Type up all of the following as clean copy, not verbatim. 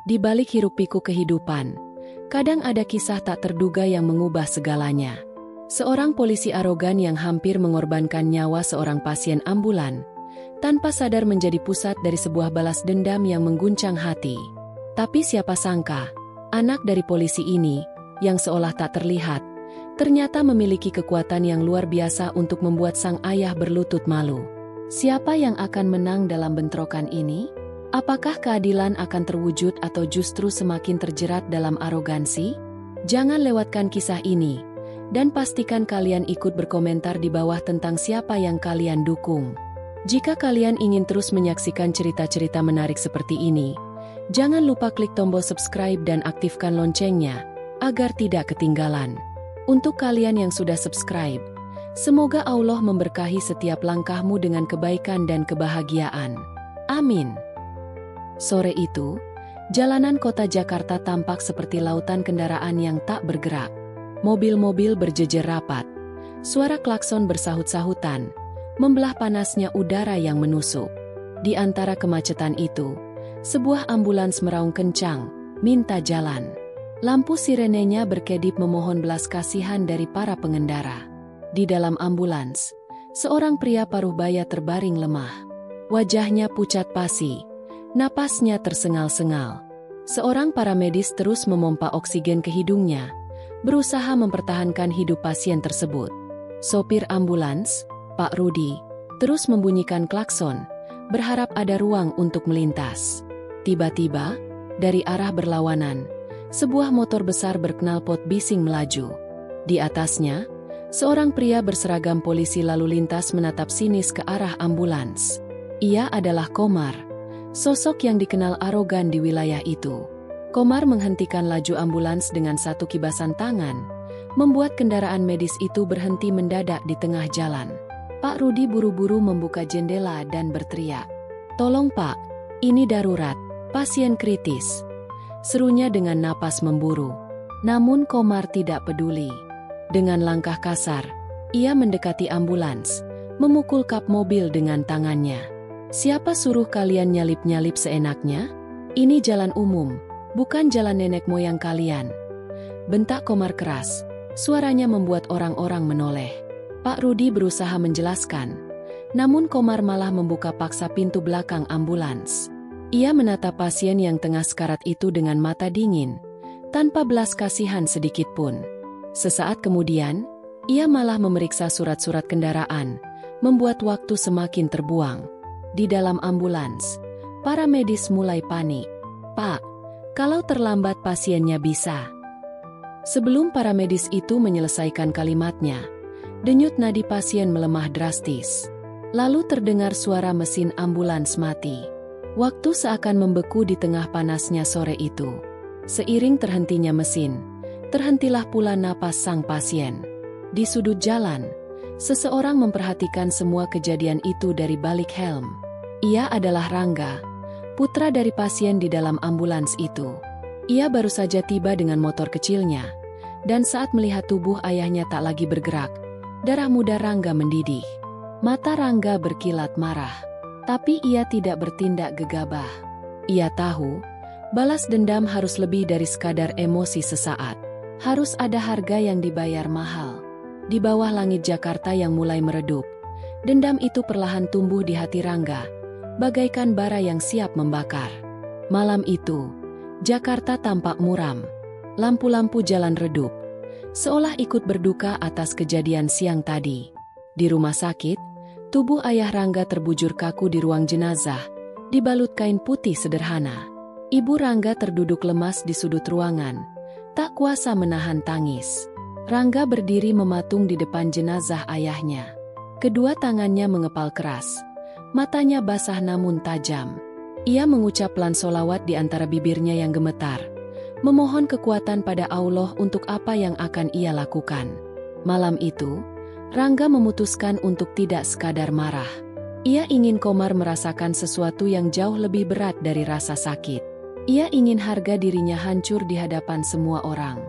Di balik hiruk-pikuk kehidupan, kadang ada kisah tak terduga yang mengubah segalanya. Seorang polisi arogan yang hampir mengorbankan nyawa seorang pasien ambulan, tanpa sadar menjadi pusat dari sebuah balas dendam yang mengguncang hati. Tapi siapa sangka, anak dari polisi ini, yang seolah tak terlihat, ternyata memiliki kekuatan yang luar biasa untuk membuat sang ayah berlutut malu. Siapa yang akan menang dalam bentrokan ini? Apakah keadilan akan terwujud atau justru semakin terjerat dalam arogansi? Jangan lewatkan kisah ini, dan pastikan kalian ikut berkomentar di bawah tentang siapa yang kalian dukung. Jika kalian ingin terus menyaksikan cerita-cerita menarik seperti ini, jangan lupa klik tombol subscribe dan aktifkan loncengnya, agar tidak ketinggalan. Untuk kalian yang sudah subscribe, semoga Allah memberkahi setiap langkahmu dengan kebaikan dan kebahagiaan. Amin. Sore itu, jalanan kota Jakarta tampak seperti lautan kendaraan yang tak bergerak. Mobil-mobil berjejer rapat. Suara klakson bersahut-sahutan, membelah panasnya udara yang menusuk. Di antara kemacetan itu, sebuah ambulans meraung kencang, minta jalan. Lampu sirenenya berkedip memohon belas kasihan dari para pengendara. Di dalam ambulans, seorang pria paruh baya terbaring lemah. Wajahnya pucat pasi, napasnya tersengal-sengal. Seorang paramedis terus memompa oksigen ke hidungnya, berusaha mempertahankan hidup pasien tersebut. Sopir ambulans, Pak Rudi, terus membunyikan klakson, berharap ada ruang untuk melintas. Tiba-tiba, dari arah berlawanan, sebuah motor besar berknalpot bising melaju. Di atasnya, seorang pria berseragam polisi lalu lintas menatap sinis ke arah ambulans. Ia adalah Komar, sosok yang dikenal arogan di wilayah itu. Komar menghentikan laju ambulans dengan satu kibasan tangan, membuat kendaraan medis itu berhenti mendadak di tengah jalan. Pak Rudi buru-buru membuka jendela dan berteriak, "Tolong Pak, ini darurat, pasien kritis," serunya dengan napas memburu. Namun Komar tidak peduli. Dengan langkah kasar, ia mendekati ambulans, memukul kap mobil dengan tangannya. "Siapa suruh kalian nyalip-nyalip seenaknya? Ini jalan umum, bukan jalan nenek moyang kalian," bentak Komar keras. Suaranya membuat orang-orang menoleh. Pak Rudi berusaha menjelaskan, namun Komar malah membuka paksa pintu belakang ambulans. Ia menatap pasien yang tengah sekarat itu dengan mata dingin, tanpa belas kasihan sedikit pun. Sesaat kemudian, ia malah memeriksa surat-surat kendaraan, membuat waktu semakin terbuang. Di dalam ambulans, para medis mulai panik. "Pak, kalau terlambat pasiennya bisa..." Sebelum para medis itu menyelesaikan kalimatnya, denyut nadi pasien melemah drastis. Lalu terdengar suara mesin ambulans mati. Waktu seakan membeku di tengah panasnya sore itu. Seiring terhentinya mesin, terhentilah pula napas sang pasien. Di sudut jalan, seseorang memperhatikan semua kejadian itu dari balik helm. Ia adalah Rangga, putra dari pasien di dalam ambulans itu. Ia baru saja tiba dengan motor kecilnya, dan saat melihat tubuh ayahnya tak lagi bergerak, darah muda Rangga mendidih. Mata Rangga berkilat marah, tapi ia tidak bertindak gegabah. Ia tahu, balas dendam harus lebih dari sekadar emosi sesaat. Harus ada harga yang dibayar mahal. Di bawah langit Jakarta yang mulai meredup, dendam itu perlahan tumbuh di hati Rangga, bagaikan bara yang siap membakar. Malam itu, Jakarta tampak muram. Lampu-lampu jalan redup, seolah ikut berduka atas kejadian siang tadi. Di rumah sakit, tubuh ayah Rangga terbujur kaku di ruang jenazah, dibalut kain putih sederhana. Ibu Rangga terduduk lemas di sudut ruangan, tak kuasa menahan tangis. Rangga berdiri mematung di depan jenazah ayahnya. Kedua tangannya mengepal keras, matanya basah namun tajam. Ia mengucap pelan solawat di antara bibirnya yang gemetar, memohon kekuatan pada Allah untuk apa yang akan ia lakukan. Malam itu, Rangga memutuskan untuk tidak sekadar marah. Ia ingin Komar merasakan sesuatu yang jauh lebih berat dari rasa sakit. Ia ingin harga dirinya hancur di hadapan semua orang.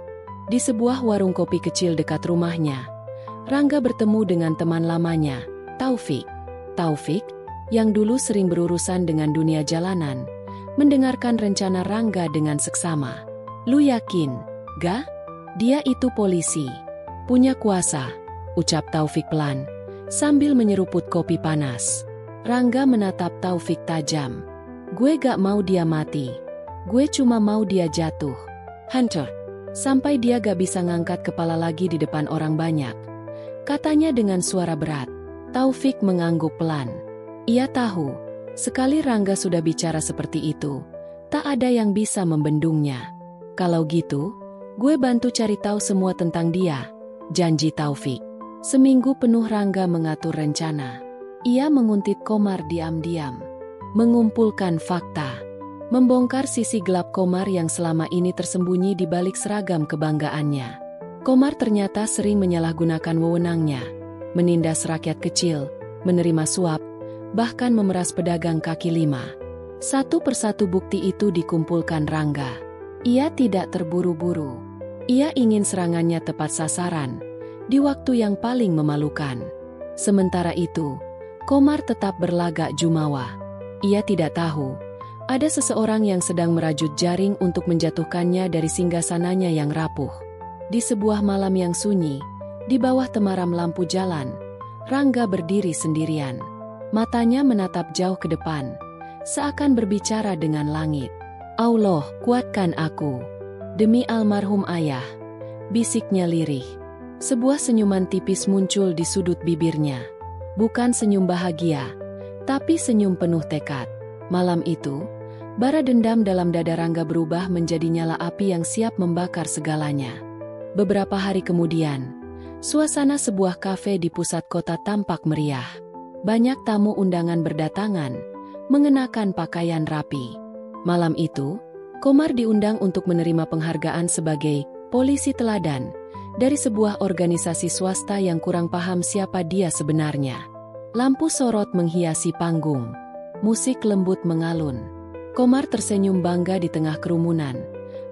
Di sebuah warung kopi kecil dekat rumahnya, Rangga bertemu dengan teman lamanya, Taufik. Taufik, yang dulu sering berurusan dengan dunia jalanan, mendengarkan rencana Rangga dengan seksama. "Lu yakin, ga? Dia itu polisi. Punya kuasa," ucap Taufik pelan, sambil menyeruput kopi panas. Rangga menatap Taufik tajam. "Gue gak mau dia mati. Gue cuma mau dia jatuh. Hunter. Sampai dia gak bisa ngangkat kepala lagi di depan orang banyak," katanya dengan suara berat. Taufik mengangguk pelan. Ia tahu, sekali Rangga sudah bicara seperti itu, tak ada yang bisa membendungnya. "Kalau gitu, gue bantu cari tahu semua tentang dia," janji Taufik. Seminggu penuh Rangga mengatur rencana. Ia menguntit Komar diam-diam, mengumpulkan fakta, membongkar sisi gelap Komar yang selama ini tersembunyi di balik seragam kebanggaannya. Komar ternyata sering menyalahgunakan wewenangnya, menindas rakyat kecil, menerima suap, bahkan memeras pedagang kaki lima. Satu persatu bukti itu dikumpulkan Rangga. Ia tidak terburu-buru. Ia ingin serangannya tepat sasaran, di waktu yang paling memalukan. Sementara itu, Komar tetap berlagak jumawa. Ia tidak tahu, ada seseorang yang sedang merajut jaring untuk menjatuhkannya dari singgasananya yang rapuh. Di sebuah malam yang sunyi, di bawah temaram lampu jalan, Rangga berdiri sendirian. Matanya menatap jauh ke depan, seakan berbicara dengan langit. "Allah, kuatkan aku. Demi almarhum ayah," bisiknya lirih. Sebuah senyuman tipis muncul di sudut bibirnya. Bukan senyum bahagia, tapi senyum penuh tekad. Malam itu, bara dendam dalam dada Rangga berubah menjadi nyala api yang siap membakar segalanya. Beberapa hari kemudian, suasana sebuah kafe di pusat kota tampak meriah. Banyak tamu undangan berdatangan, mengenakan pakaian rapi. Malam itu, Komar diundang untuk menerima penghargaan sebagai polisi teladan dari sebuah organisasi swasta yang kurang paham siapa dia sebenarnya. Lampu sorot menghiasi panggung. Musik lembut mengalun. Komar tersenyum bangga di tengah kerumunan,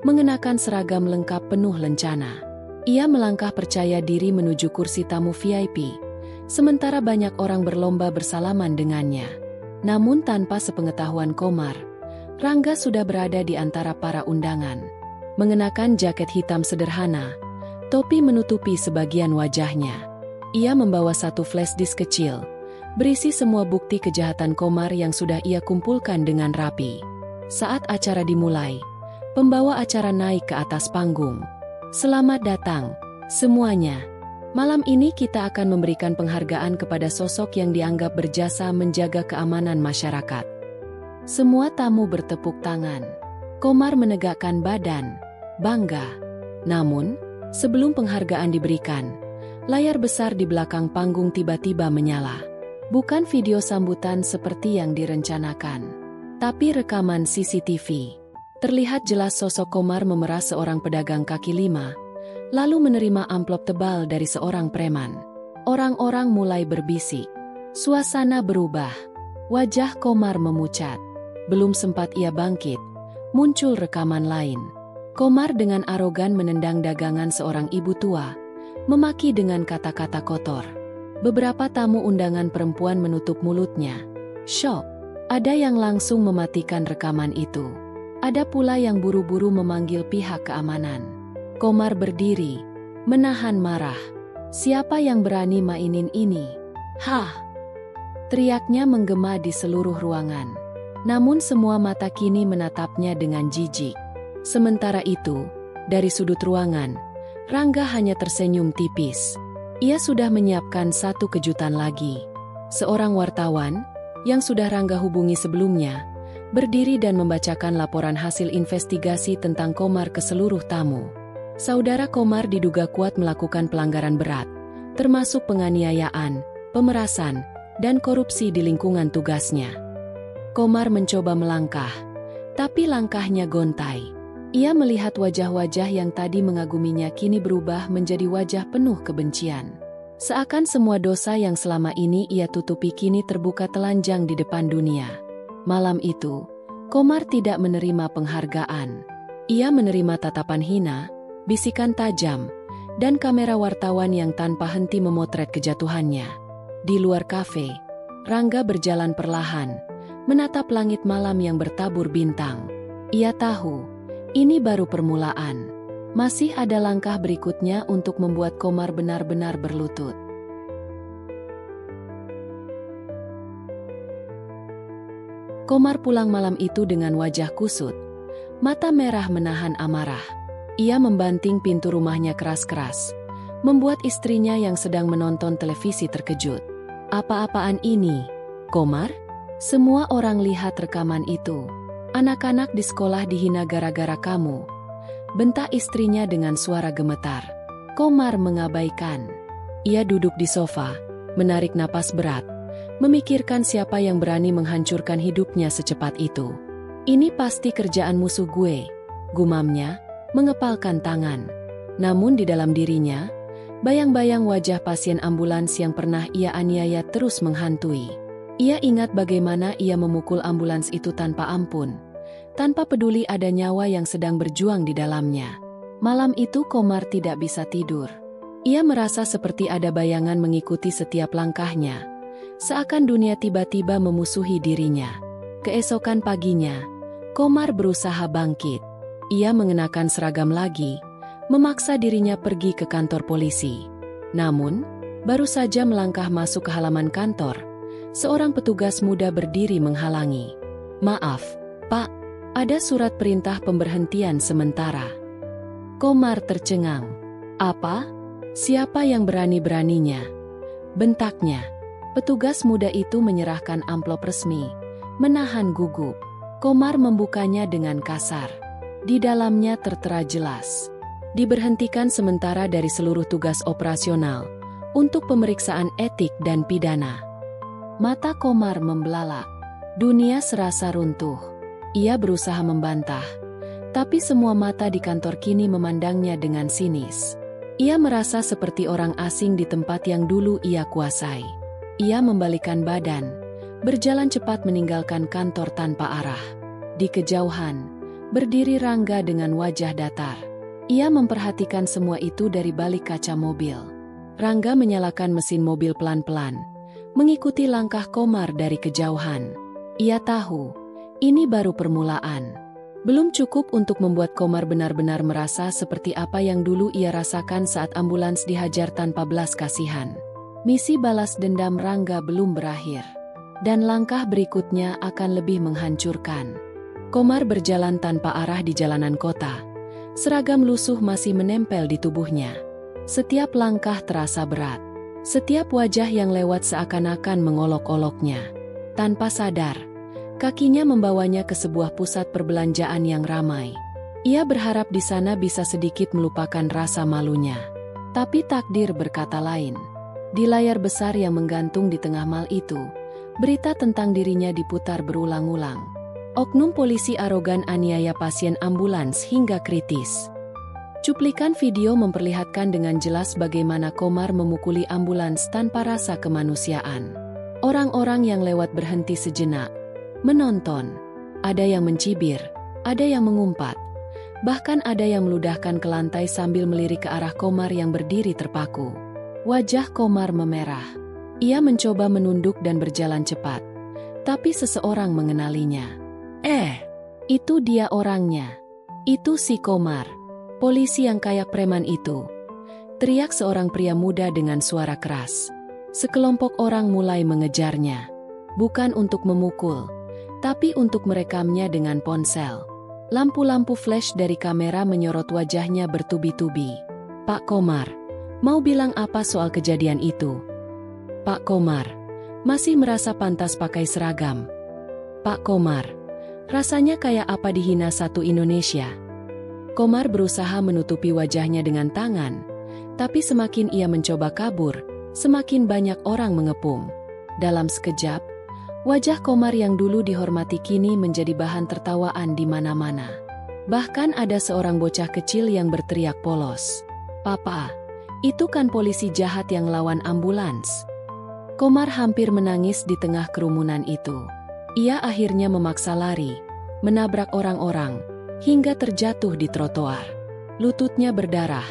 mengenakan seragam lengkap penuh lencana. Ia melangkah percaya diri menuju kursi tamu VIP, sementara banyak orang berlomba bersalaman dengannya. Namun tanpa sepengetahuan Komar, Rangga sudah berada di antara para undangan. Mengenakan jaket hitam sederhana, topi menutupi sebagian wajahnya. Ia membawa satu flash disk kecil, berisi semua bukti kejahatan Komar yang sudah ia kumpulkan dengan rapi. Saat acara dimulai, pembawa acara naik ke atas panggung. "Selamat datang, semuanya. Malam ini kita akan memberikan penghargaan kepada sosok yang dianggap berjasa menjaga keamanan masyarakat." Semua tamu bertepuk tangan. Komar menegakkan badan, bangga. Namun, sebelum penghargaan diberikan, layar besar di belakang panggung tiba-tiba menyala. Bukan video sambutan seperti yang direncanakan, tapi rekaman CCTV. Terlihat jelas sosok Komar memeras seorang pedagang kaki lima, lalu menerima amplop tebal dari seorang preman. Orang-orang mulai berbisik. Suasana berubah. Wajah Komar memucat. Belum sempat ia bangkit, muncul rekaman lain. Komar dengan arogan menendang dagangan seorang ibu tua, memaki dengan kata-kata kotor. Beberapa tamu undangan perempuan menutup mulutnya. Syok. Ada yang langsung mematikan rekaman itu. Ada pula yang buru-buru memanggil pihak keamanan. Komar berdiri, menahan marah. "Siapa yang berani mainin ini? Hah!" Teriaknya menggema di seluruh ruangan. Namun semua mata kini menatapnya dengan jijik. Sementara itu, dari sudut ruangan, Rangga hanya tersenyum tipis. Ia sudah menyiapkan satu kejutan lagi. Seorang wartawan, yang sudah Rangga hubungi sebelumnya, berdiri dan membacakan laporan hasil investigasi tentang Komar ke seluruh tamu. Saudara Komar diduga kuat melakukan pelanggaran berat, termasuk penganiayaan, pemerasan, dan korupsi di lingkungan tugasnya. Komar mencoba melangkah, tapi langkahnya gontai. Ia melihat wajah-wajah yang tadi mengaguminya kini berubah menjadi wajah penuh kebencian. Seakan semua dosa yang selama ini ia tutupi kini terbuka telanjang di depan dunia. Malam itu, Komar tidak menerima penghargaan. Ia menerima tatapan hina, bisikan tajam, dan kamera wartawan yang tanpa henti memotret kejatuhannya. Di luar kafe, Rangga berjalan perlahan, menatap langit malam yang bertabur bintang. Ia tahu, ini baru permulaan. Masih ada langkah berikutnya untuk membuat Komar benar-benar berlutut. Komar pulang malam itu dengan wajah kusut, mata merah menahan amarah. Ia membanting pintu rumahnya keras-keras, membuat istrinya yang sedang menonton televisi terkejut. Apa-apaan ini, Komar? Semua orang lihat rekaman itu. Anak-anak di sekolah dihina gara-gara kamu. Bentak istrinya dengan suara gemetar. Komar mengabaikan. Ia duduk di sofa, menarik napas berat, memikirkan siapa yang berani menghancurkan hidupnya secepat itu. Ini pasti kerjaan musuh gue, gumamnya, mengepalkan tangan. Namun di dalam dirinya, bayang-bayang wajah pasien ambulans yang pernah ia aniaya terus menghantui. Ia ingat bagaimana ia memukul ambulans itu tanpa ampun, tanpa peduli ada nyawa yang sedang berjuang di dalamnya. Malam itu Komar tidak bisa tidur. Ia merasa seperti ada bayangan mengikuti setiap langkahnya, seakan dunia tiba-tiba memusuhi dirinya. Keesokan paginya, Komar berusaha bangkit. Ia mengenakan seragam lagi, memaksa dirinya pergi ke kantor polisi. Namun, baru saja melangkah masuk ke halaman kantor, seorang petugas muda berdiri menghalangi. "Maaf, Pak, ada surat perintah pemberhentian sementara." Komar tercengang. "Apa? Siapa yang berani-beraninya?" bentaknya. Petugas muda itu menyerahkan amplop resmi, menahan gugup. Komar membukanya dengan kasar. Di dalamnya tertera jelas, diberhentikan sementara dari seluruh tugas operasional untuk pemeriksaan etik dan pidana. Mata Komar membelalak. Dunia serasa runtuh. Ia berusaha membantah, tapi semua mata di kantor kini memandangnya dengan sinis. Ia merasa seperti orang asing di tempat yang dulu ia kuasai. Ia membalikkan badan, berjalan cepat meninggalkan kantor tanpa arah. Di kejauhan, berdiri Rangga dengan wajah datar. Ia memperhatikan semua itu dari balik kaca mobil. Rangga menyalakan mesin mobil pelan-pelan, mengikuti langkah Komar dari kejauhan. Ia tahu, ini baru permulaan. Belum cukup untuk membuat Komar benar-benar merasa seperti apa yang dulu ia rasakan saat ambulans dihajar tanpa belas kasihan. Misi balas dendam Rangga belum berakhir, dan langkah berikutnya akan lebih menghancurkan. Komar berjalan tanpa arah di jalanan kota. Seragam lusuh masih menempel di tubuhnya. Setiap langkah terasa berat. Setiap wajah yang lewat seakan-akan mengolok-oloknya. Tanpa sadar, kakinya membawanya ke sebuah pusat perbelanjaan yang ramai. Ia berharap di sana bisa sedikit melupakan rasa malunya. Tapi takdir berkata lain. Di layar besar yang menggantung di tengah mal itu, berita tentang dirinya diputar berulang-ulang. Oknum polisi arogan aniaya pasien ambulans hingga kritis. Cuplikan video memperlihatkan dengan jelas bagaimana Komar memukuli ambulans tanpa rasa kemanusiaan. Orang-orang yang lewat berhenti sejenak, menonton. Ada yang mencibir, ada yang mengumpat. Bahkan ada yang meludahkan ke lantai sambil melirik ke arah Komar yang berdiri terpaku. Wajah Komar memerah. Ia mencoba menunduk dan berjalan cepat. Tapi seseorang mengenalinya. Itu dia orangnya. Itu si Komar. Polisi yang kayak preman itu. Teriak seorang pria muda dengan suara keras. Sekelompok orang mulai mengejarnya. Bukan untuk memukul, tapi untuk merekamnya dengan ponsel. Lampu-lampu flash dari kamera menyorot wajahnya bertubi-tubi. "Pak Komar, mau bilang apa soal kejadian itu?" Pak Komar, masih merasa pantas pakai seragam. Pak Komar, rasanya kayak apa dihina satu Indonesia. Komar berusaha menutupi wajahnya dengan tangan, tapi semakin ia mencoba kabur, semakin banyak orang mengepung. Dalam sekejap, wajah Komar yang dulu dihormati kini menjadi bahan tertawaan di mana-mana. Bahkan ada seorang bocah kecil yang berteriak polos. "Papa, itu kan polisi jahat yang lawan ambulans." Komar hampir menangis di tengah kerumunan itu. Ia akhirnya memaksa lari, menabrak orang-orang, hingga terjatuh di trotoar. Lututnya berdarah,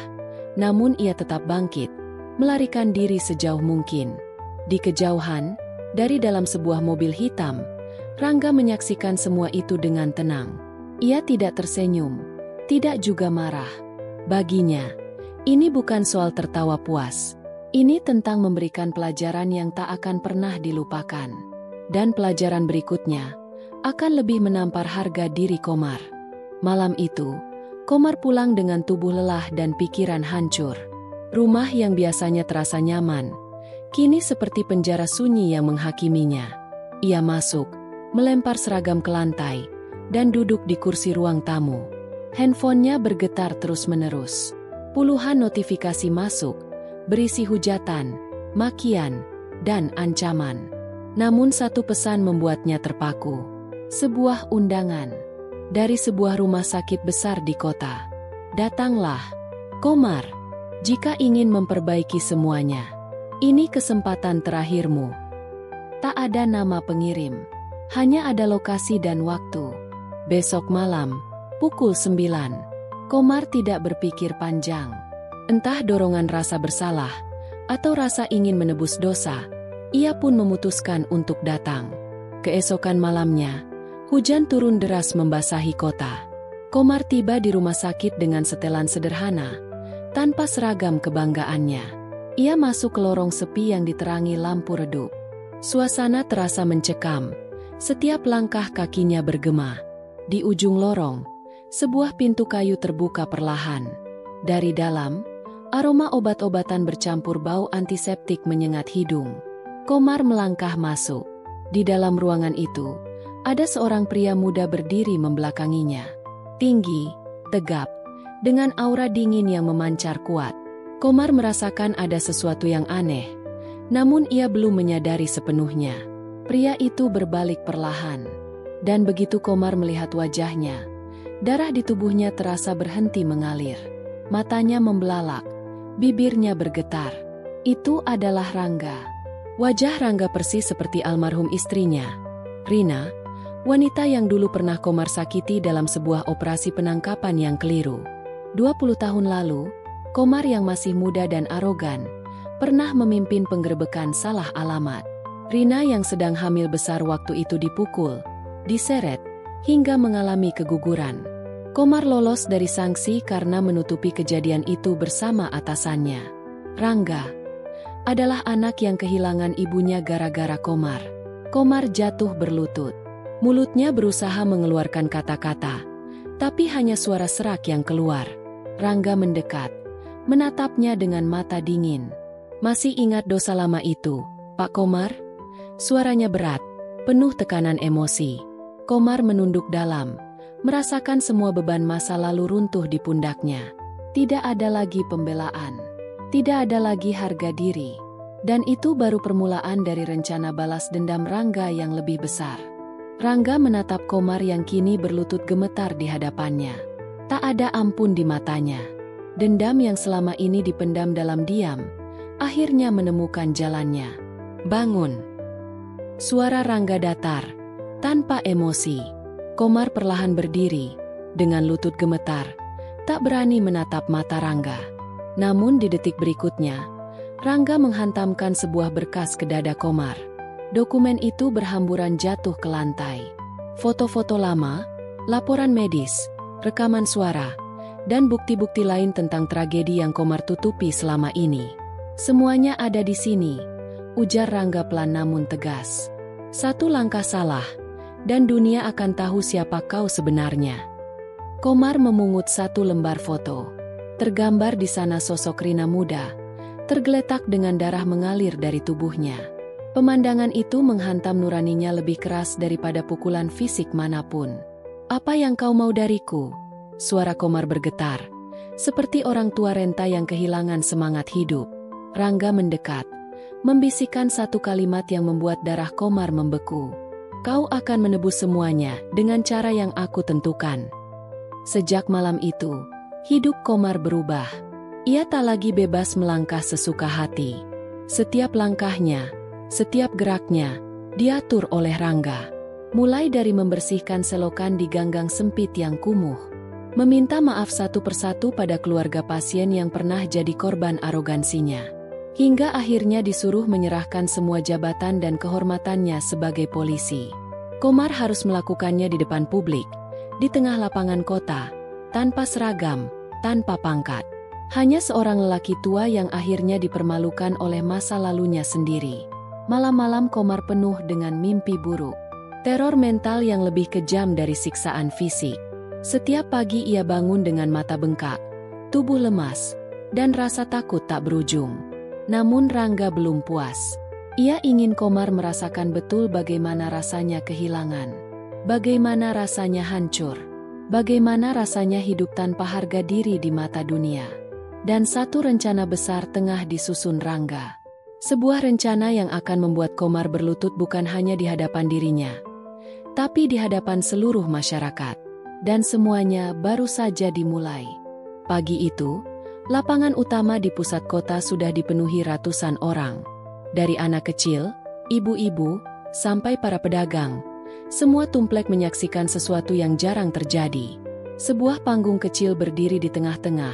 namun ia tetap bangkit, melarikan diri sejauh mungkin. Di kejauhan, dari dalam sebuah mobil hitam, Rangga menyaksikan semua itu dengan tenang. Ia tidak tersenyum, tidak juga marah. Baginya, ini bukan soal tertawa puas. Ini tentang memberikan pelajaran yang tak akan pernah dilupakan. Dan pelajaran berikutnya akan lebih menampar harga diri Komar. Malam itu, Komar pulang dengan tubuh lelah dan pikiran hancur. Rumah yang biasanya terasa nyaman, kini seperti penjara sunyi yang menghakiminya. Ia masuk, melempar seragam ke lantai, dan duduk di kursi ruang tamu. Handphonenya bergetar terus-menerus. Puluhan notifikasi masuk, berisi hujatan, makian, dan ancaman. Namun satu pesan membuatnya terpaku. Sebuah undangan dari sebuah rumah sakit besar di kota. Datanglah, Komar, jika ingin memperbaiki semuanya. Ini kesempatan terakhirmu. Tak ada nama pengirim. Hanya ada lokasi dan waktu. Besok malam, pukul 9. Komar tidak berpikir panjang. Entah dorongan rasa bersalah, atau rasa ingin menebus dosa, ia pun memutuskan untuk datang. Keesokan malamnya, hujan turun deras membasahi kota. Komar tiba di rumah sakit dengan setelan sederhana, tanpa seragam kebanggaannya. Ia masuk ke lorong sepi yang diterangi lampu redup. Suasana terasa mencekam. Setiap langkah kakinya bergema. Di ujung lorong, sebuah pintu kayu terbuka perlahan. Dari dalam, aroma obat-obatan bercampur bau antiseptik menyengat hidung. Komar melangkah masuk. Di dalam ruangan itu, ada seorang pria muda berdiri membelakanginya. Tinggi, tegap, dengan aura dingin yang memancar kuat. Komar merasakan ada sesuatu yang aneh, namun ia belum menyadari sepenuhnya. Pria itu berbalik perlahan, dan begitu Komar melihat wajahnya, darah di tubuhnya terasa berhenti mengalir. Matanya membelalak, bibirnya bergetar. Itu adalah Rangga. Wajah Rangga persis seperti almarhum istrinya, Rina, wanita yang dulu pernah Komar sakiti dalam sebuah operasi penangkapan yang keliru. 20 tahun lalu, Komar yang masih muda dan arogan, pernah memimpin penggerebekan salah alamat. Rina yang sedang hamil besar waktu itu dipukul, diseret, hingga mengalami keguguran. Komar lolos dari sanksi karena menutupi kejadian itu bersama atasannya. Rangga adalah anak yang kehilangan ibunya gara-gara Komar. Komar jatuh berlutut. Mulutnya berusaha mengeluarkan kata-kata, tapi hanya suara serak yang keluar. Rangga mendekat, menatapnya dengan mata dingin. "Masih ingat dosa lama itu, Pak Komar?" Suaranya berat, penuh tekanan emosi. Komar menunduk dalam, merasakan semua beban masa lalu runtuh di pundaknya. Tidak ada lagi pembelaan, tidak ada lagi harga diri. Dan itu baru permulaan dari rencana balas dendam Rangga yang lebih besar. Rangga menatap Komar yang kini berlutut gemetar di hadapannya. Tak ada ampun di matanya. Dendam yang selama ini dipendam dalam diam, akhirnya menemukan jalannya. "Bangun!" Suara Rangga datar, tanpa emosi. Komar perlahan berdiri, dengan lutut gemetar, tak berani menatap mata Rangga. Namun di detik berikutnya, Rangga menghantamkan sebuah berkas ke dada Komar. Dokumen itu berhamburan jatuh ke lantai. Foto-foto lama, laporan medis, rekaman suara, dan bukti-bukti lain tentang tragedi yang Komar tutupi selama ini. "Semuanya ada di sini," ujar Rangga pelan namun tegas. "Satu langkah salah, dan dunia akan tahu siapa kau sebenarnya." Komar memungut satu lembar foto. Tergambar di sana sosok Rina muda, tergeletak dengan darah mengalir dari tubuhnya. Pemandangan itu menghantam nuraninya lebih keras daripada pukulan fisik manapun. "Apa yang kau mau dariku?" Suara Komar bergetar, seperti orang tua renta yang kehilangan semangat hidup. Rangga mendekat, membisikkan satu kalimat yang membuat darah Komar membeku. "Kau akan menebus semuanya dengan cara yang aku tentukan." Sejak malam itu, hidup Komar berubah. Ia tak lagi bebas melangkah sesuka hati. Setiap langkahnya, setiap geraknya, diatur oleh Rangga. Mulai dari membersihkan selokan di ganggang sempit yang kumuh, meminta maaf satu persatu pada keluarga pasien yang pernah jadi korban arogansinya, hingga akhirnya disuruh menyerahkan semua jabatan dan kehormatannya sebagai polisi. Komar harus melakukannya di depan publik, di tengah lapangan kota, tanpa seragam, tanpa pangkat. Hanya seorang lelaki tua yang akhirnya dipermalukan oleh masa lalunya sendiri. Malam-malam Komar penuh dengan mimpi buruk. Teror mental yang lebih kejam dari siksaan fisik. Setiap pagi ia bangun dengan mata bengkak, tubuh lemas, dan rasa takut tak berujung. Namun Rangga belum puas. Ia ingin Komar merasakan betul bagaimana rasanya kehilangan. Bagaimana rasanya hancur. Bagaimana rasanya hidup tanpa harga diri di mata dunia. Dan satu rencana besar tengah disusun Rangga. Sebuah rencana yang akan membuat Komar berlutut bukan hanya di hadapan dirinya, tapi di hadapan seluruh masyarakat. Dan semuanya baru saja dimulai. Pagi itu, lapangan utama di pusat kota sudah dipenuhi ratusan orang. Dari anak kecil, ibu-ibu, sampai para pedagang. Semua tumplek menyaksikan sesuatu yang jarang terjadi. Sebuah panggung kecil berdiri di tengah-tengah.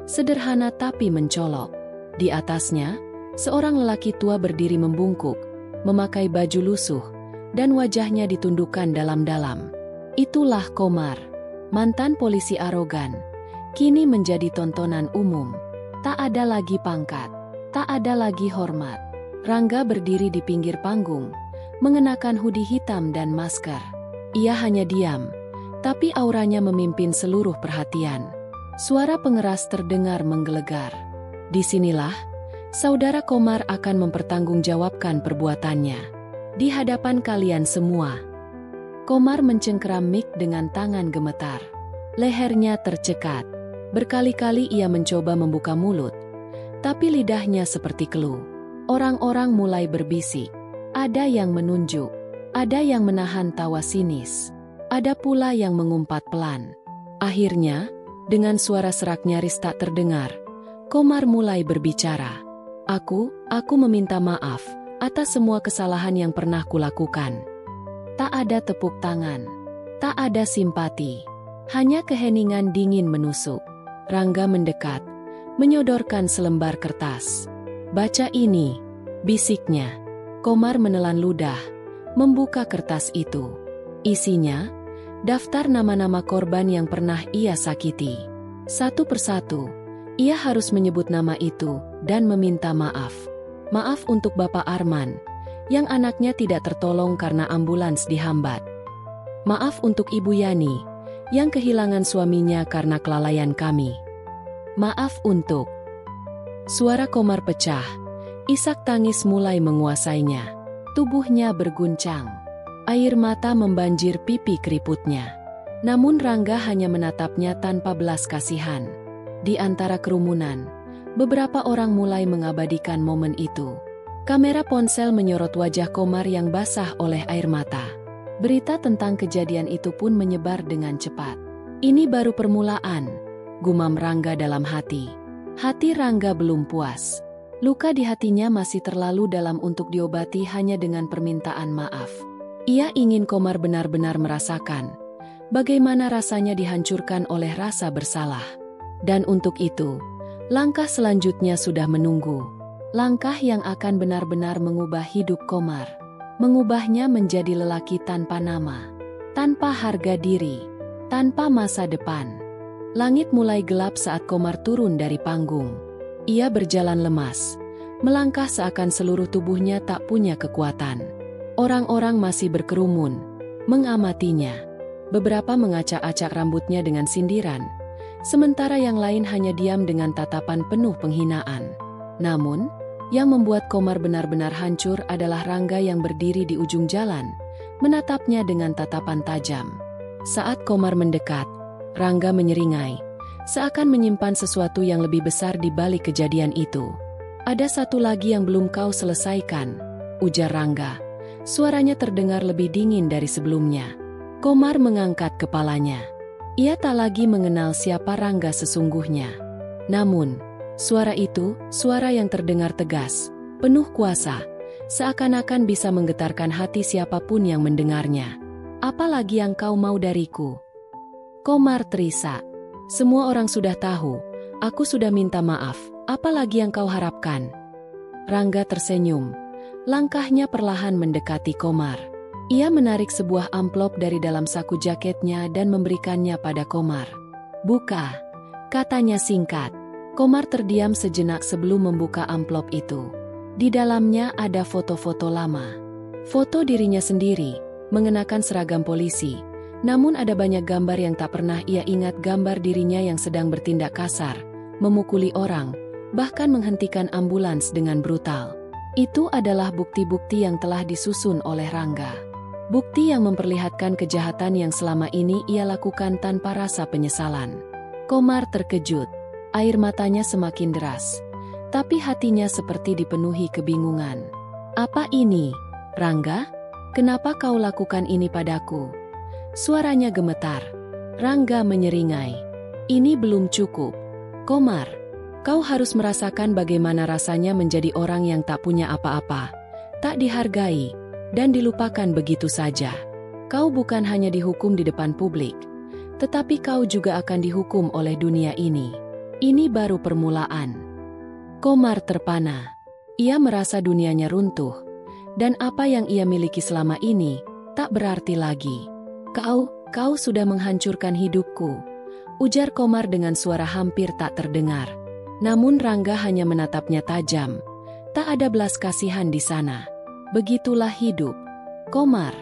Sederhana tapi mencolok. Di atasnya, seorang lelaki tua berdiri membungkuk, memakai baju lusuh, dan wajahnya ditundukkan dalam-dalam. Itulah Komar, mantan polisi arogan. Kini menjadi tontonan umum. Tak ada lagi pangkat, tak ada lagi hormat. Rangga berdiri di pinggir panggung, mengenakan hoodie hitam dan masker. Ia hanya diam, tapi auranya memimpin seluruh perhatian. Suara pengeras terdengar menggelegar. Disinilah, saudara Komar akan mempertanggungjawabkan perbuatannya. Di hadapan kalian semua. Komar mencengkeram mik dengan tangan gemetar. Lehernya tercekat. Berkali-kali ia mencoba membuka mulut, tapi lidahnya seperti keluh. Orang-orang mulai berbisik. Ada yang menunjuk, ada yang menahan tawa sinis, ada pula yang mengumpat pelan. Akhirnya, dengan suara serak nyaris tak terdengar, Komar mulai berbicara. Aku meminta maaf atas semua kesalahan yang pernah kulakukan. Tak ada tepuk tangan, tak ada simpati, hanya keheningan dingin menusuk. Rangga mendekat, menyodorkan selembar kertas. Baca ini, bisiknya. Komar menelan ludah, membuka kertas itu. Isinya, daftar nama-nama korban yang pernah ia sakiti. Satu persatu, ia harus menyebut nama itu dan meminta maaf. Maaf untuk Bapak Arman, yang anaknya tidak tertolong karena ambulans dihambat. Maaf untuk Ibu Yani, yang kehilangan suaminya karena kelalaian kami. Maaf untuk... Suara Komar pecah, isak tangis mulai menguasainya. Tubuhnya berguncang, air mata membanjir pipi keriputnya. Namun Rangga hanya menatapnya tanpa belas kasihan. Di antara kerumunan, beberapa orang mulai mengabadikan momen itu. Kamera ponsel menyorot wajah Komar yang basah oleh air mata. Berita tentang kejadian itu pun menyebar dengan cepat. Ini baru permulaan, gumam Rangga dalam hati. Hati Rangga belum puas. Luka di hatinya masih terlalu dalam untuk diobati hanya dengan permintaan maaf. Ia ingin Komar benar-benar merasakan bagaimana rasanya dihancurkan oleh rasa bersalah. Dan untuk itu, langkah selanjutnya sudah menunggu. Langkah yang akan benar-benar mengubah hidup Komar. Mengubahnya menjadi lelaki tanpa nama, tanpa harga diri, tanpa masa depan. Langit mulai gelap saat Komar turun dari panggung. Ia berjalan lemas, melangkah seakan seluruh tubuhnya tak punya kekuatan. Orang-orang masih berkerumun, mengamatinya. Beberapa mengacak-acak rambutnya dengan sindiran, sementara yang lain hanya diam dengan tatapan penuh penghinaan. Namun, yang membuat Komar benar-benar hancur adalah Rangga yang berdiri di ujung jalan, menatapnya dengan tatapan tajam. Saat Komar mendekat, Rangga menyeringai, seakan menyimpan sesuatu yang lebih besar di balik kejadian itu. Ada satu lagi yang belum kau selesaikan, ujar Rangga. Suaranya terdengar lebih dingin dari sebelumnya. Komar mengangkat kepalanya. Ia tak lagi mengenal siapa Rangga sesungguhnya. Namun, suara itu, suara yang terdengar tegas, penuh kuasa, seakan-akan bisa menggetarkan hati siapapun yang mendengarnya. Apalagi yang kau mau dariku? Komar terisak. Semua orang sudah tahu, aku sudah minta maaf, apalagi yang kau harapkan? Rangga tersenyum. Langkahnya perlahan mendekati Komar. Ia menarik sebuah amplop dari dalam saku jaketnya dan memberikannya pada Komar. "Buka," katanya singkat. Komar terdiam sejenak sebelum membuka amplop itu. Di dalamnya ada foto-foto lama. Foto dirinya sendiri, mengenakan seragam polisi. Namun ada banyak gambar yang tak pernah ia ingat, gambar dirinya yang sedang bertindak kasar, memukuli orang, bahkan menghentikan ambulans dengan brutal. Itu adalah bukti-bukti yang telah disusun oleh Rangga. Bukti yang memperlihatkan kejahatan yang selama ini ia lakukan tanpa rasa penyesalan. Komar terkejut. Air matanya semakin deras. Tapi hatinya seperti dipenuhi kebingungan. "Apa ini, Rangga? Kenapa kau lakukan ini padaku?" Suaranya gemetar. Rangga menyeringai. "Ini belum cukup. Komar, kau harus merasakan bagaimana rasanya menjadi orang yang tak punya apa-apa, tak dihargai, dan dilupakan begitu saja. Kau bukan hanya dihukum di depan publik, tetapi kau juga akan dihukum oleh dunia ini. Ini baru permulaan." Komar terpana. Ia merasa dunianya runtuh, dan apa yang ia miliki selama ini tak berarti lagi. Kau sudah menghancurkan hidupku," ujar Komar dengan suara hampir tak terdengar. Namun Rangga hanya menatapnya tajam. Tak ada belas kasihan di sana. "Begitulah hidup, Komar.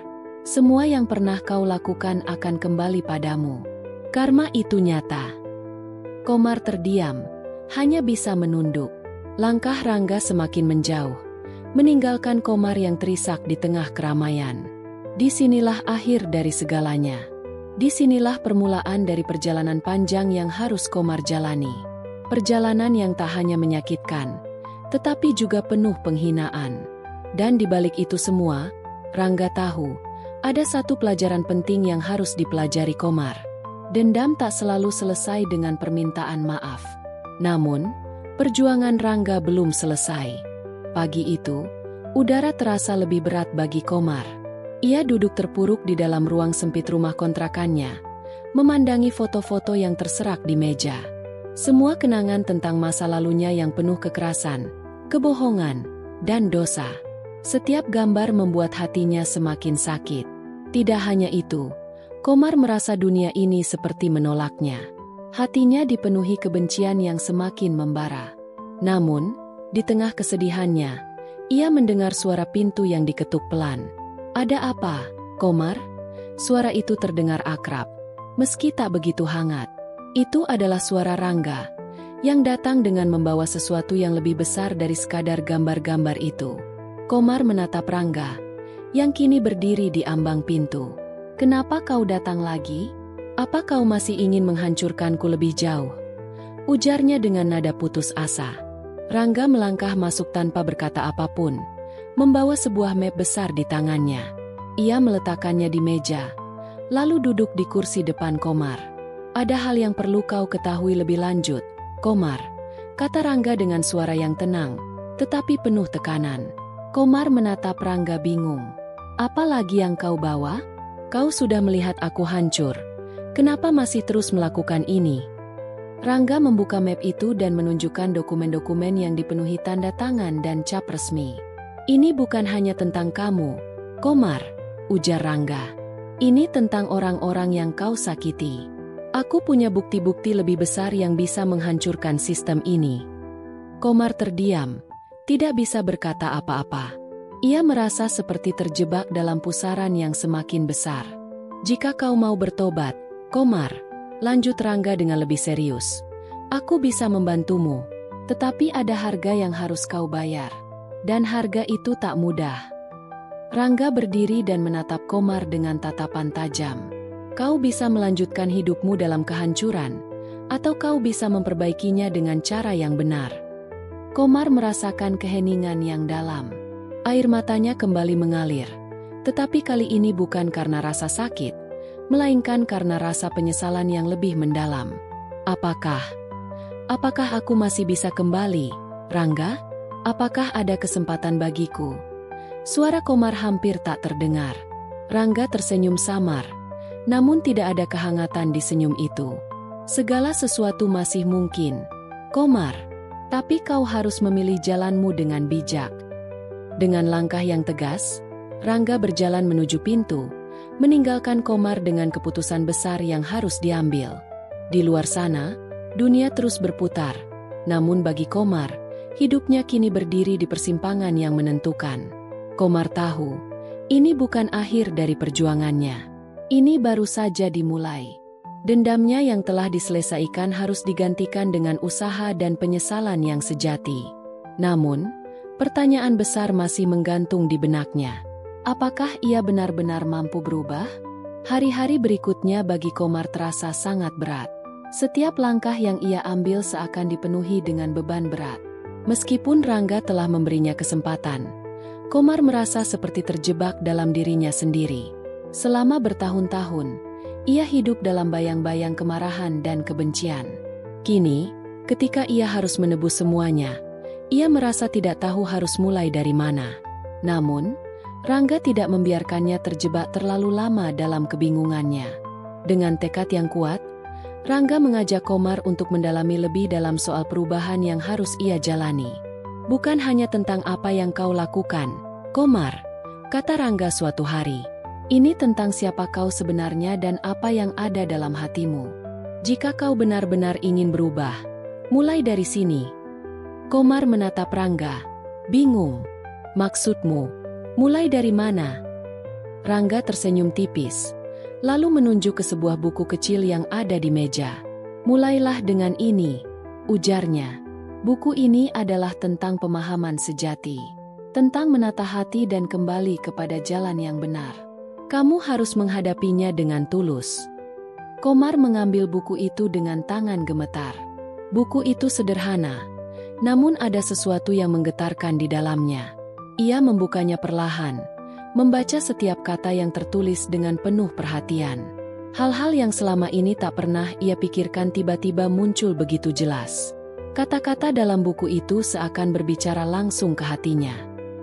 Semua yang pernah kau lakukan akan kembali padamu. Karma itu nyata." Komar terdiam, hanya bisa menunduk. Langkah Rangga semakin menjauh, meninggalkan Komar yang terisak di tengah keramaian. Disinilah akhir dari segalanya. Disinilah permulaan dari perjalanan panjang yang harus Komar jalani. Perjalanan yang tak hanya menyakitkan, tetapi juga penuh penghinaan. Dan di balik itu semua, Rangga tahu, ada satu pelajaran penting yang harus dipelajari Komar. Dendam tak selalu selesai dengan permintaan maaf. Namun, perjuangan Rangga belum selesai. Pagi itu, udara terasa lebih berat bagi Komar. Ia duduk terpuruk di dalam ruang sempit rumah kontrakannya, memandangi foto-foto yang terserak di meja. Semua kenangan tentang masa lalunya yang penuh kekerasan, kebohongan, dan dosa. Setiap gambar membuat hatinya semakin sakit. Tidak hanya itu, Komar merasa dunia ini seperti menolaknya. Hatinya dipenuhi kebencian yang semakin membara. Namun, di tengah kesedihannya, ia mendengar suara pintu yang diketuk pelan. "Ada apa, Komar?" Suara itu terdengar akrab, meski tak begitu hangat. Itu adalah suara Rangga, yang datang dengan membawa sesuatu yang lebih besar dari sekadar gambar-gambar itu. Komar menatap Rangga, yang kini berdiri di ambang pintu. "Kenapa kau datang lagi? Apa kau masih ingin menghancurkanku lebih jauh?" ujarnya dengan nada putus asa. Rangga melangkah masuk tanpa berkata apapun, membawa sebuah map besar di tangannya. Ia meletakkannya di meja, lalu duduk di kursi depan Komar. "Ada hal yang perlu kau ketahui lebih lanjut, Komar," kata Rangga dengan suara yang tenang, tetapi penuh tekanan. Komar menatap Rangga bingung. "Apa lagi yang kau bawa? Kau sudah melihat aku hancur. Kenapa masih terus melakukan ini?" Rangga membuka map itu dan menunjukkan dokumen-dokumen yang dipenuhi tanda tangan dan cap resmi. "Ini bukan hanya tentang kamu, Komar," ujar Rangga. "Ini tentang orang-orang yang kau sakiti. Aku punya bukti-bukti lebih besar yang bisa menghancurkan sistem ini." Komar terdiam, tidak bisa berkata apa-apa. Ia merasa seperti terjebak dalam pusaran yang semakin besar. "Jika kau mau bertobat, Komar," lanjut Rangga dengan lebih serius, "aku bisa membantumu, tetapi ada harga yang harus kau bayar. Dan harga itu tak mudah." Rangga berdiri dan menatap Komar dengan tatapan tajam. "Kau bisa melanjutkan hidupmu dalam kehancuran, atau kau bisa memperbaikinya dengan cara yang benar." Komar merasakan keheningan yang dalam. Air matanya kembali mengalir, tetapi kali ini bukan karena rasa sakit, melainkan karena rasa penyesalan yang lebih mendalam. Apakah aku masih bisa kembali, Rangga? Apakah ada kesempatan bagiku?" Suara Komar hampir tak terdengar. Rangga tersenyum samar, namun tidak ada kehangatan di senyum itu. "Segala sesuatu masih mungkin, Komar. Tapi kau harus memilih jalanmu dengan bijak." Dengan langkah yang tegas, Rangga berjalan menuju pintu, meninggalkan Komar dengan keputusan besar yang harus diambil. Di luar sana, dunia terus berputar. Namun bagi Komar, hidupnya kini berdiri di persimpangan yang menentukan. Komar tahu, ini bukan akhir dari perjuangannya. Ini baru saja dimulai. Dendamnya yang telah diselesaikan harus digantikan dengan usaha dan penyesalan yang sejati. Namun, pertanyaan besar masih menggantung di benaknya. Apakah ia benar-benar mampu berubah? Hari-hari berikutnya bagi Komar terasa sangat berat. Setiap langkah yang ia ambil seakan dipenuhi dengan beban berat. Meskipun Rangga telah memberinya kesempatan, Komar merasa seperti terjebak dalam dirinya sendiri. Selama bertahun-tahun, ia hidup dalam bayang-bayang kemarahan dan kebencian. Kini, ketika ia harus menebus semuanya, ia merasa tidak tahu harus mulai dari mana. Namun, Rangga tidak membiarkannya terjebak terlalu lama dalam kebingungannya. Dengan tekad yang kuat, Rangga mengajak Komar untuk mendalami lebih dalam soal perubahan yang harus ia jalani. Bukan hanya tentang apa yang kau lakukan, Komar, kata Rangga suatu hari. Ini tentang siapa kau sebenarnya dan apa yang ada dalam hatimu. Jika kau benar-benar ingin berubah, mulai dari sini. Komar menatap Rangga, bingung. Maksudmu? Mulai dari mana? Rangga tersenyum tipis, lalu menunjuk ke sebuah buku kecil yang ada di meja. Mulailah dengan ini, ujarnya. Buku ini adalah tentang pemahaman sejati, tentang menata hati dan kembali kepada jalan yang benar. Kamu harus menghadapinya dengan tulus. Komar mengambil buku itu dengan tangan gemetar. Buku itu sederhana, namun ada sesuatu yang menggetarkan di dalamnya. Ia membukanya perlahan, membaca setiap kata yang tertulis dengan penuh perhatian. Hal-hal yang selama ini tak pernah ia pikirkan tiba-tiba muncul begitu jelas. Kata-kata dalam buku itu seakan berbicara langsung ke hatinya.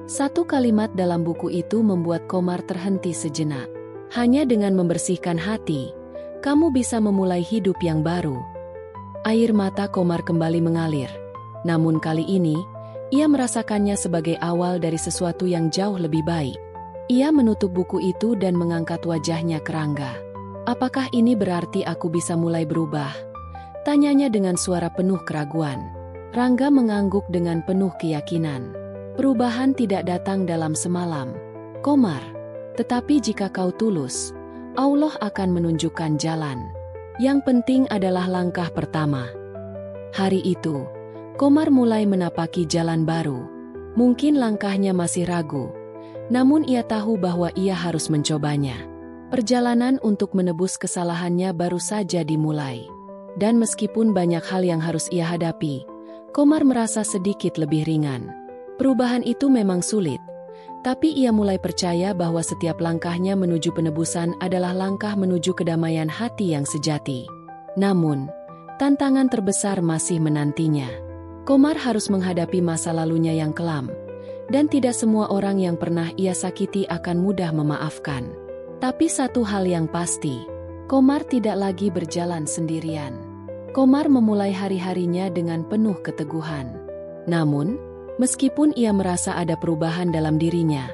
Satu kalimat dalam buku itu membuat Komar terhenti sejenak. Hanya dengan membersihkan hati, kamu bisa memulai hidup yang baru. Air mata Komar kembali mengalir. Namun kali ini, ia merasakannya sebagai awal dari sesuatu yang jauh lebih baik. Ia menutup buku itu dan mengangkat wajahnya ke Rangga. Apakah ini berarti aku bisa mulai berubah? Tanyanya dengan suara penuh keraguan. Rangga mengangguk dengan penuh keyakinan. Perubahan tidak datang dalam semalam, Komar. Tetapi jika kau tulus, Allah akan menunjukkan jalan. Yang penting adalah langkah pertama. Hari itu, Komar mulai menapaki jalan baru. Mungkin langkahnya masih ragu, namun ia tahu bahwa ia harus mencobanya. Perjalanan untuk menebus kesalahannya baru saja dimulai. Dan meskipun banyak hal yang harus ia hadapi, Komar merasa sedikit lebih ringan. Perubahan itu memang sulit, tapi ia mulai percaya bahwa setiap langkahnya menuju penebusan adalah langkah menuju kedamaian hati yang sejati. Namun, tantangan terbesar masih menantinya. Komar harus menghadapi masa lalunya yang kelam, dan tidak semua orang yang pernah ia sakiti akan mudah memaafkan. Tapi satu hal yang pasti, Komar tidak lagi berjalan sendirian. Komar memulai hari-harinya dengan penuh keteguhan. Namun, meskipun ia merasa ada perubahan dalam dirinya,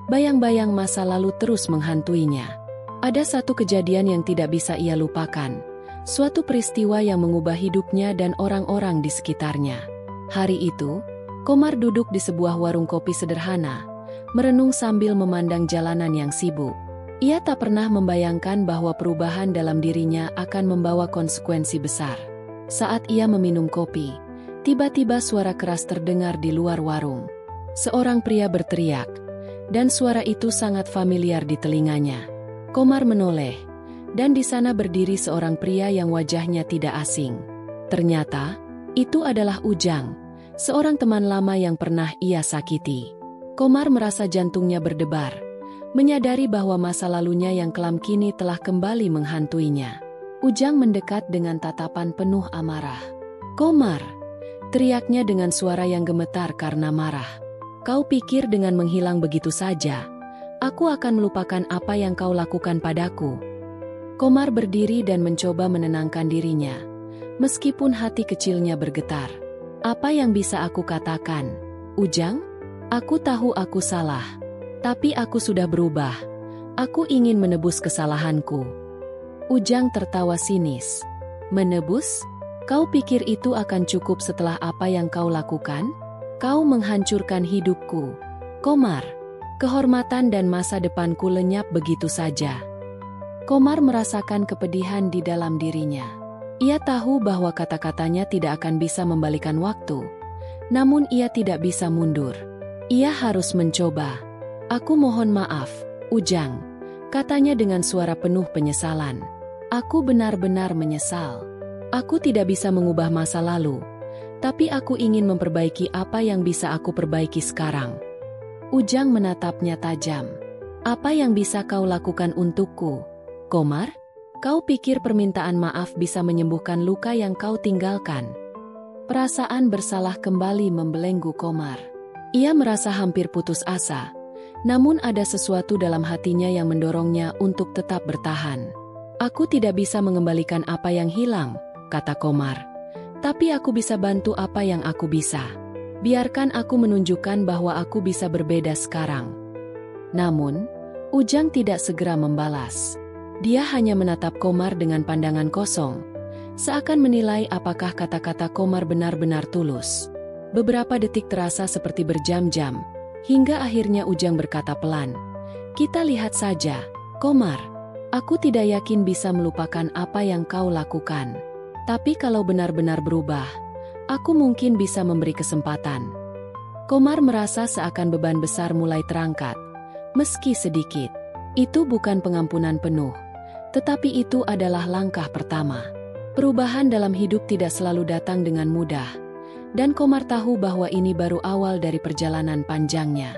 bayang-bayang masa lalu terus menghantuinya. Ada satu kejadian yang tidak bisa ia lupakan, suatu peristiwa yang mengubah hidupnya dan orang-orang di sekitarnya. Hari itu, Komar duduk di sebuah warung kopi sederhana, merenung sambil memandang jalanan yang sibuk. Ia tak pernah membayangkan bahwa perubahan dalam dirinya akan membawa konsekuensi besar. Saat ia meminum kopi, tiba-tiba suara keras terdengar di luar warung. Seorang pria berteriak, dan suara itu sangat familiar di telinganya. Komar menoleh, dan di sana berdiri seorang pria yang wajahnya tidak asing. Ternyata, itu adalah Ujang, seorang teman lama yang pernah ia sakiti. Komar merasa jantungnya berdebar, menyadari bahwa masa lalunya yang kelam kini telah kembali menghantuinya. Ujang mendekat dengan tatapan penuh amarah. "Komar!" teriaknya dengan suara yang gemetar karena marah. "Kau pikir dengan menghilang begitu saja, aku akan melupakan apa yang kau lakukan padaku?" Komar berdiri dan mencoba menenangkan dirinya, meskipun hati kecilnya bergetar. "Apa yang bisa aku katakan, Ujang? Aku tahu aku salah. Tapi aku sudah berubah. Aku ingin menebus kesalahanku. Ujang tertawa sinis. Menebus? Kau pikir itu akan cukup setelah apa yang kau lakukan? Kau menghancurkan hidupku. Komar. Kehormatan dan masa depanku lenyap begitu saja. Komar merasakan kepedihan di dalam dirinya. Ia tahu bahwa kata-katanya tidak akan bisa membalikan waktu. Namun ia tidak bisa mundur. Ia harus mencoba. Aku mohon maaf, Ujang, katanya dengan suara penuh penyesalan. Aku benar-benar menyesal. Aku tidak bisa mengubah masa lalu, tapi aku ingin memperbaiki apa yang bisa aku perbaiki sekarang. Ujang menatapnya tajam. Apa yang bisa kau lakukan untukku, Komar? Kau pikir permintaan maaf bisa menyembuhkan luka yang kau tinggalkan? Perasaan bersalah kembali membelenggu Komar. Ia merasa hampir putus asa, namun ada sesuatu dalam hatinya yang mendorongnya untuk tetap bertahan. Aku tidak bisa mengembalikan apa yang hilang, kata Komar. Tapi aku bisa bantu apa yang aku bisa. Biarkan aku menunjukkan bahwa aku bisa berbeda sekarang. Namun, Ujang tidak segera membalas. Dia hanya menatap Komar dengan pandangan kosong, seakan menilai apakah kata-kata Komar benar-benar tulus. Beberapa detik terasa seperti berjam-jam, hingga akhirnya Ujang berkata pelan, "Kita lihat saja, Komar. Aku tidak yakin bisa melupakan apa yang kau lakukan. Tapi kalau benar-benar berubah, aku mungkin bisa memberi kesempatan." Komar merasa seakan beban besar mulai terangkat, meski sedikit. Itu bukan pengampunan penuh, tetapi itu adalah langkah pertama. Perubahan dalam hidup tidak selalu datang dengan mudah, dan Komar tahu bahwa ini baru awal dari perjalanan panjangnya.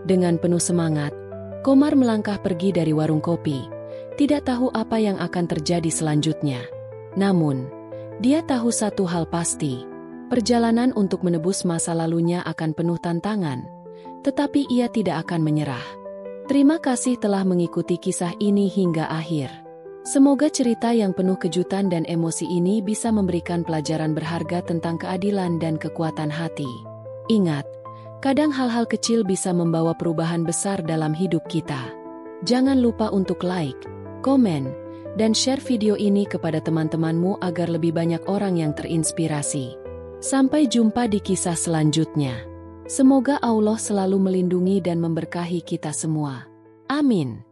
Dengan penuh semangat, Komar melangkah pergi dari warung kopi, tidak tahu apa yang akan terjadi selanjutnya. Namun, dia tahu satu hal pasti, perjalanan untuk menebus masa lalunya akan penuh tantangan, tetapi ia tidak akan menyerah. Terima kasih telah mengikuti kisah ini hingga akhir. Semoga cerita yang penuh kejutan dan emosi ini bisa memberikan pelajaran berharga tentang keadilan dan kekuatan hati. Ingat, kadang hal-hal kecil bisa membawa perubahan besar dalam hidup kita. Jangan lupa untuk like, komen, dan share video ini kepada teman-temanmu agar lebih banyak orang yang terinspirasi. Sampai jumpa di kisah selanjutnya. Semoga Allah selalu melindungi dan memberkahi kita semua. Amin.